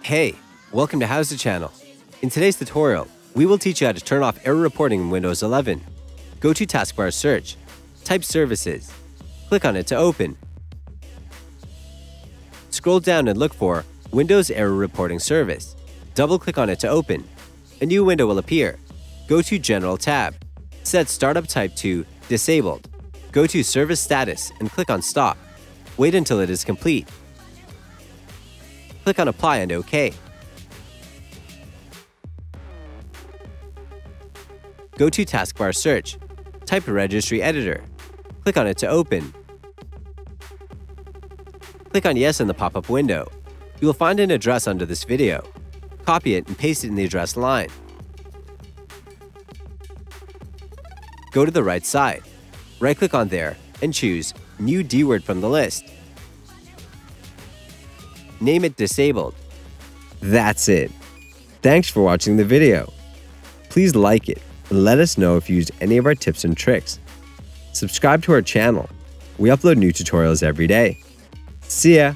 Hey, welcome to HOWZA channel. In today's tutorial, we will teach you how to turn off error reporting in Windows 11. Go to taskbar search, type services, click on it to open. Scroll down and look for Windows Error Reporting Service. Double-click on it to open. A new window will appear. Go to General tab. Set Startup Type to Disabled. Go to Service Status and click on Stop. Wait until it is complete. Click on Apply and OK. Go to Taskbar Search. Type Registry Editor. Click on it to open. Click on Yes in the pop-up window. You will find an address under this video. Copy it and paste it in the address line. Go to the right side. Right-click on there and choose New DWord from the list. Name it Disabled. That's it. Thanks for watching the video. Please like it and let us know if you used any of our tips and tricks. Subscribe to our channel. We upload new tutorials every day. See ya!